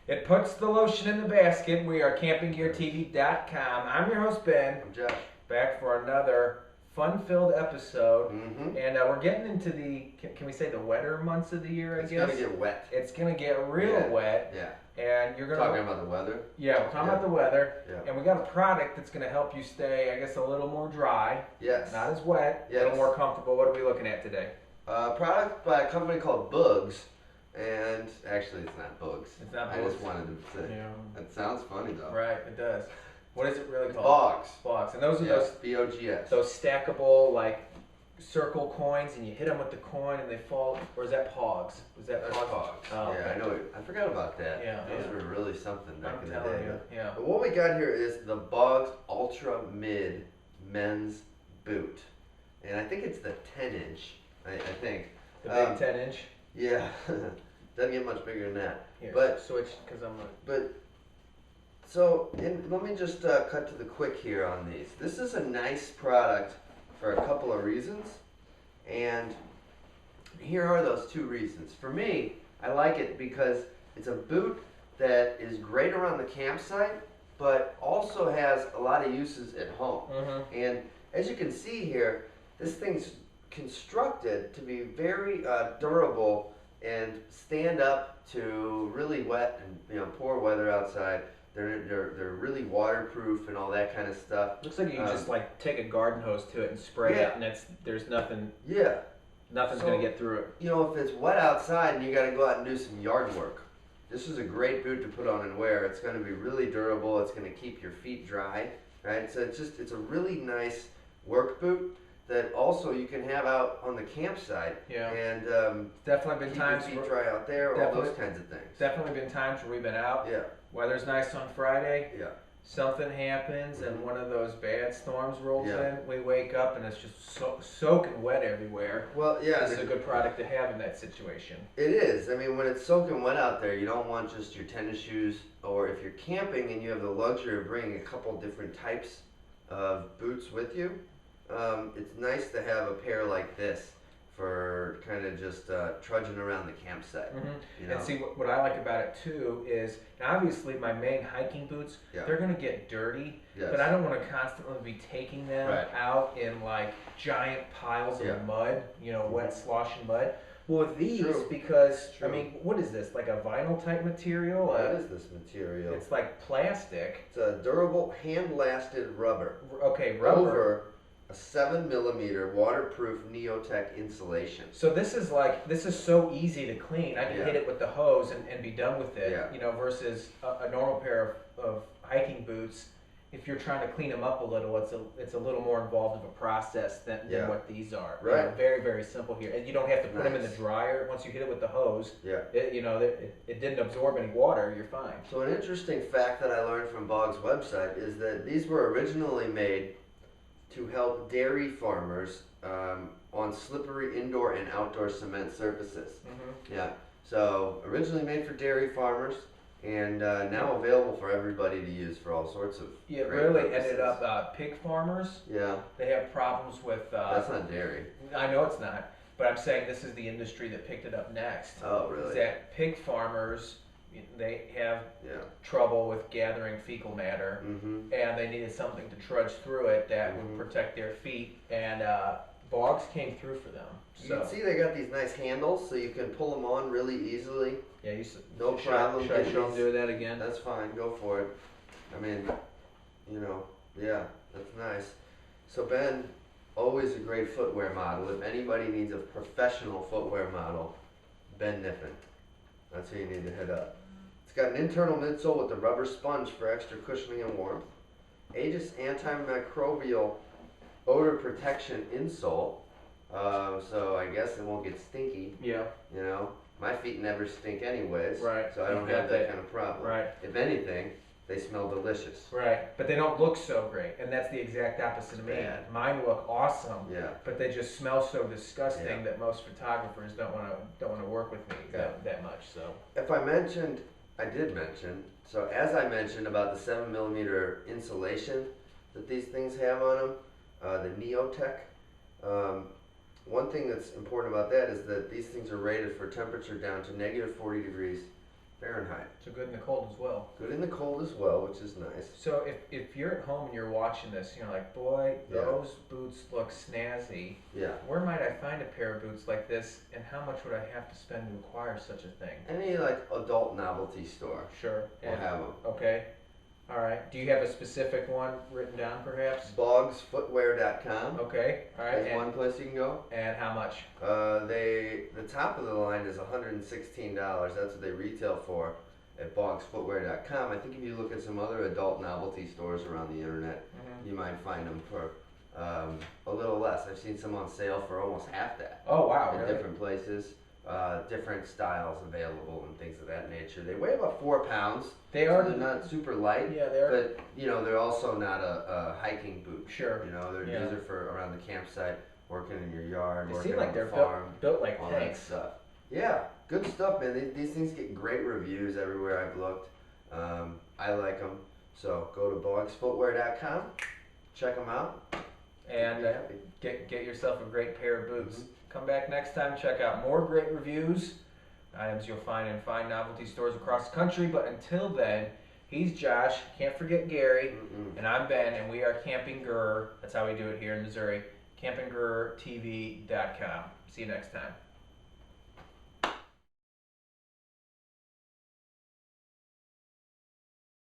It puts the lotion in the basket. We are campinggeartv.com. I'm your host, Ben. I'm Josh. Back for another fun-filled episode. Mm-hmm. And we're getting into can we say the wetter months of the year, I guess? It's going to get wet. It's going to get real wet. Yeah. And you're going to... Talking about the weather? Yeah, we're talking about the weather. Yeah. And we got a product that's going to help you stay, I guess, a little more dry. Yes. Not as wet. Yes. A little more comfortable. What are we looking at today? A product by a company called Bogs. And actually, it's not Bogs. It's not I Bogs. just wanted to say. Yeah. It sounds funny, though. Right, it does. What is it really called? Bogs. Bogs. And those are Yes, B-O-G-S. those stackable, like, circle coins, and you hit them with the coin and they fall. Or is that Pogs? Was that That's Bogs. Oh, yeah, okay. I know. I forgot about that. Yeah, Those yeah. were really something back I'm in the telling day. you. Yeah. But what we got here is the Bogs Ultra Mid Men's Boot. And I think it's the 10-inch, I think. The big 10-inch? Yeah. Doesn't get much bigger than that. Here, But switch, because I'm like... But so let me just cut to the quick here on these. This is a nice product for a couple of reasons, and here are those two reasons. For me, I like it because it's a boot that is great around the campsite, but also has a lot of uses at home. Mm-hmm. And as you can see here, this thing's constructed to be very durable and stand up to really wet and poor weather outside. They're really waterproof and all that kind of stuff. Looks like you can just like take a garden hose to it and spray it, and there's nothing. Yeah. Nothing's gonna get through it. If it's wet outside and you got to go out and do some yard work, this is a great boot to put on and wear. It's going to be really durable. It's going to keep your feet dry, right? So it's a really nice work boot that also you can have out on the campsite. Yeah. And definitely been keep times your feet dry out there. All those kinds of things. Definitely been times where we've been out. Yeah. Weather's nice on Friday. Yeah. Something happens and one of those bad storms rolls Yeah. in. We wake up and it's just soaking wet everywhere. Well, yeah. This is a good product to have in that situation. It is. I mean, when it's soaking wet out there, you don't want just your tennis shoes, or if you're camping and you have the luxury of bringing a couple different types of boots with you, it's nice to have a pair like this for kind of just trudging around the campsite. Mm-hmm. And see, what I like about it too is, and obviously my main hiking boots, they're going to get dirty, but I don't want to constantly be taking them out in like giant piles of mud, wet sloshing mud. Well, with these, because, I mean, what is this, like a vinyl type material? What is this material? It's like plastic. It's a durable, hand-lasted rubber. Okay, rubber. Over a 7mm waterproof Neotech insulation. So this is so easy to clean. I can hit it with the hose and be done with it. Versus a normal pair of hiking boots. If you're trying to clean them up a little, it's a little more involved of a process than what these are. Right. Very, very simple here, and you don't have to put them in the dryer. Once you hit it with the hose, it didn't absorb any water. You're fine. So an interesting fact that I learned from Bogs' website is that these were originally made to help dairy farmers on slippery indoor and outdoor cement surfaces. Mm-hmm. Yeah. So originally made for dairy farmers, and now available for everybody to use for all sorts of. Yeah, it really ended up pig farmers. Yeah. They have problems with. That's not dairy. I know it's not, but I'm saying this is the industry that picked it up next. Oh, really? Is that pig farmers, they have trouble with gathering fecal matter, and they needed something to trudge through it that would protect their feet, and Bogs came through for them. You can see they got these nice handles, so you can pull them on really easily. Yeah, no problem. Should I show them do that again? That's fine. Go for it. I mean, that's nice. So Ben, always a great footwear model. If anybody needs a professional footwear model, Ben Niffen. That's who you need to hit up. It's got an internal midsole with a rubber sponge for extra cushioning and warmth. Aegis antimicrobial odor protection insole. So I guess it won't get stinky. Yeah. My feet never stink anyways. Right. So I don't have that kind of problem. Right. If anything, they smell delicious. Right. But they don't look so great, and that's the exact opposite of me. Bad. Mine look awesome. Yeah. But they just smell so disgusting that most photographers don't want to work with me that much. So. I did mention. So as I mentioned about the 7mm insulation that these things have on them, the Neotech. One thing that's important about that is that these things are rated for temperature down to -40 degrees Fahrenheit. So good in the cold as well. Good in the cold as well, which is nice. So if you're at home and you're watching this, you're like, boy, those boots look snazzy. Yeah. Where might I find a pair of boots like this, and how much would I have to spend to acquire such a thing? Any like adult novelty store. Sure. Will have them. Okay. All right. Do you have a specific one written down, perhaps? Bogsfootwear.com. Okay. All right. That's one place you can go. And how much? The top of the line is $116. That's what they retail for at bogsfootwear.com. I think if you look at some other adult novelty stores around the internet, you might find them for a little less. I've seen some on sale for almost half that. Oh wow! At different places. Different styles available and things of that nature. They weigh about 4 pounds. They're not super light. Yeah, they are. But they're also not a hiking boot. Sure. These are for around the campsite, working in your yard, working on the farm. Built like all tanks. That stuff. Yeah, good stuff, man. These things get great reviews everywhere I've looked. I like them. So go to bogsfootwear.com, check them out, and get yourself a great pair of boots. Come back next time, check out more great reviews, items you'll find in fine novelty stores across the country. But until then, he's Josh, can't forget Gary, and I'm Ben, and we are Camping Grr. That's how we do it here in Missouri. CampingGrrTV.com. See you next time.